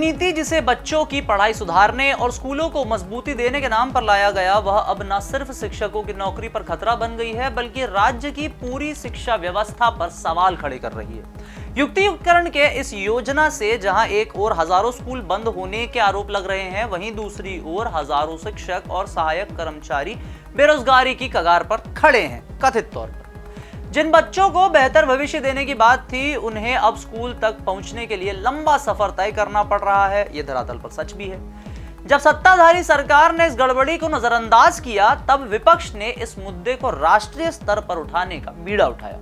नीति जिसे बच्चों की पढ़ाई सुधारने और स्कूलों को मजबूती देने के नाम पर लाया गया, वह अब न सिर्फ शिक्षकों की नौकरी पर खतरा बन गई है, बल्कि राज्य की पूरी शिक्षा व्यवस्था पर सवाल खड़े कर रही है। युक्तियुक्तकरण के इस योजना से जहां एक ओर हजारों स्कूल बंद होने के आरोप लग रहे हैं, वहीं दूसरी ओर हजारों शिक्षक और सहायक कर्मचारी बेरोजगारी की कगार पर खड़े हैं। कथित तौर पर जिन बच्चों को बेहतर भविष्य देने की बात थी, उन्हें अब स्कूल तक पहुंचने के लिए लंबा सफर तय करना पड़ रहा है। यह धरातल पर सच भी है। जब सत्ताधारी सरकार ने इस गड़बड़ी को नजरअंदाज किया, तब विपक्ष ने इस मुद्दे को राष्ट्रीय स्तर पर उठाने का बीड़ा उठाया।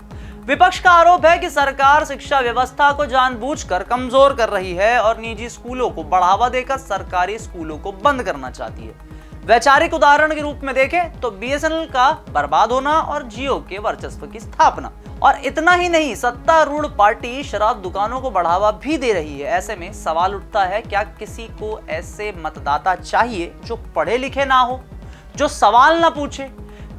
विपक्ष का आरोप है कि सरकार शिक्षा व्यवस्था को जानबूझकर कमजोर कर रही है और निजी स्कूलों को बढ़ावा देकर सरकारी स्कूलों को बंद करना चाहती है। वैचारिक उदाहरण के रूप में देखें तो बीएसएनएल का बर्बाद होना और जियो के वर्चस्व की स्थापना। और इतना ही नहीं, सत्तारूढ़ पार्टी शराब दुकानों को बढ़ावा भी दे रही है। ऐसे में सवाल उठता है, क्या किसी को ऐसे मतदाता चाहिए जो पढ़े लिखे ना हो, जो सवाल ना पूछे,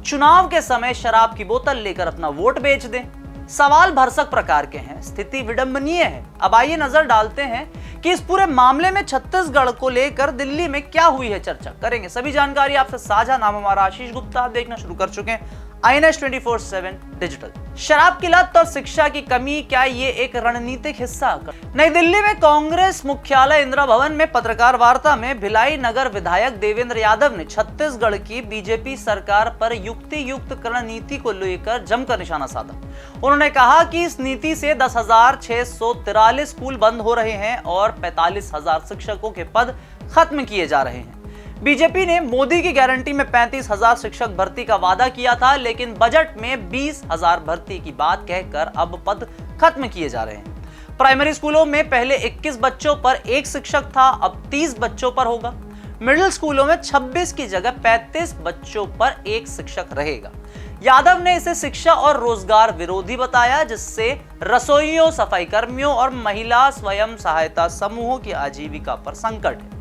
चुनाव के समय शराब की बोतल लेकर अपना वोट बेच दें? सवाल भरसक प्रकार के हैं, स्थिति विडंबनीय है। अब आइए नजर डालते हैं कि इस पूरे मामले में छत्तीसगढ़ को लेकर दिल्ली में क्या हुई है। चर्चा करेंगे, सभी जानकारी आपसे साझा। नाम हमारा आशीष गुप्ता, आप देखना शुरू कर चुके हैं INS 24/7 डिजिटल। शराब की लत और शिक्षा की कमी, क्या ये एक रणनीतिक हिस्सा? नई दिल्ली में कांग्रेस मुख्यालय इंदिरा भवन में पत्रकार वार्ता में भिलाई नगर विधायक देवेंद्र यादव ने छत्तीसगढ़ की बीजेपी सरकार पर युक्तियुक्तकरण नीति को लेकर जमकर निशाना साधा। उन्होंने कहा कि इस नीति से 10,643 स्कूल बंद हो रहे हैं और 45,000 शिक्षकों के पद खत्म किए जा रहे हैं। बीजेपी ने मोदी की गारंटी में 35,000 शिक्षक भर्ती का वादा किया था, लेकिन बजट में 20,000 भर्ती की बात कहकर अब पद खत्म किए जा रहे हैं। प्राइमरी स्कूलों में पहले 21 बच्चों पर एक शिक्षक था, अब 30 बच्चों पर होगा। मिडिल स्कूलों में 26 की जगह 35 बच्चों पर एक शिक्षक रहेगा। यादव ने इसे शिक्षा और रोजगार विरोधी बताया, जिससे रसोइयों, सफाई कर्मियों और महिला स्वयं सहायता समूहों की आजीविका पर संकट है।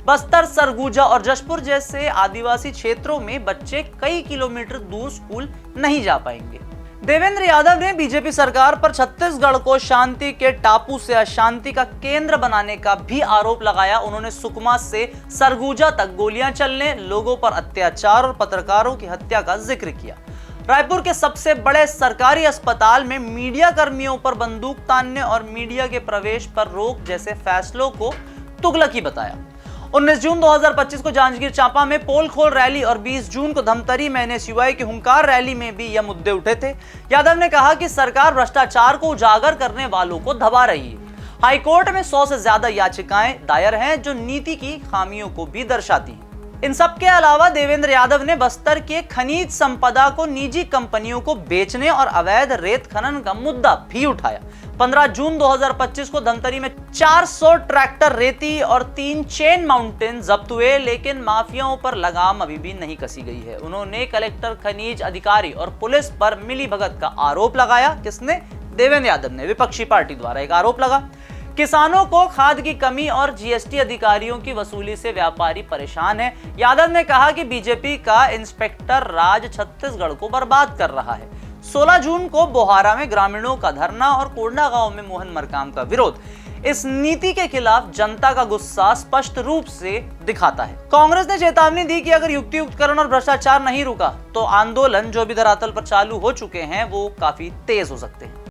बस्तर, सरगुजा और जशपुर जैसे आदिवासी क्षेत्रों में बच्चे कई किलोमीटर दूर स्कूल नहीं जा पाएंगे। देवेंद्र यादव ने बीजेपी सरकार पर छत्तीसगढ़ को शांति के टापू से अशांति का केंद्र बनाने का भी आरोप लगाया। उन्होंने सुकमा से सरगुजा तक गोलियां चलने, लोगों पर अत्याचार और पत्रकारों की हत्या का जिक्र किया। रायपुर के सबसे बड़े सरकारी अस्पताल में मीडिया कर्मियों पर बंदूक तानने और मीडिया के प्रवेश पर रोक जैसे फैसलों को तुगलकी बताया। 19 जून 2025 को जांजगीर चांपा में पोल खोल रैली और 20 जून को धमतरी में NSUI की हुंकार रैली में भी यह मुद्दे उठे थे। यादव ने कहा कि सरकार भ्रष्टाचार को उजागर करने वालों को दबा रही है। हाईकोर्ट में 100 से ज्यादा याचिकाएं दायर हैं, जो नीति की खामियों को भी दर्शाती हैं। इन सब के अलावा देवेंद्र यादव ने बस्तर के खनिज संपदा को निजी कंपनियों को बेचने और अवैध रेत खनन का मुद्दा भी उठाया। 15 जून 2025 को धमतरी में 400 ट्रैक्टर रेती और 3 चेन माउंटेन जब्त हुए, लेकिन माफियाओं पर लगाम अभी भी नहीं कसी गई है। उन्होंने कलेक्टर, खनिज अधिकारी और पुलिस पर मिलीभगत का आरोप लगाया। किसने? देवेंद्र यादव ने। विपक्षी पार्टी द्वारा एक आरोप लगा। किसानों को खाद की कमी और GST अधिकारियों की वसूली से व्यापारी परेशान है। यादव ने कहा कि बीजेपी का इंस्पेक्टर राज छत्तीसगढ़ को बर्बाद कर रहा है। 16 जून को बोहारा में ग्रामीणों का धरना और कोंडा गांव में मोहन मरकाम का विरोध इस नीति के खिलाफ जनता का गुस्सा स्पष्ट रूप से दिखाता है। कांग्रेस ने चेतावनी दी कि अगर युक्तियुक्तकरण और भ्रष्टाचार नहीं रुका तो आंदोलन जो भी धरातल पर चालू हो चुके हैं वो काफी तेज हो सकते हैं।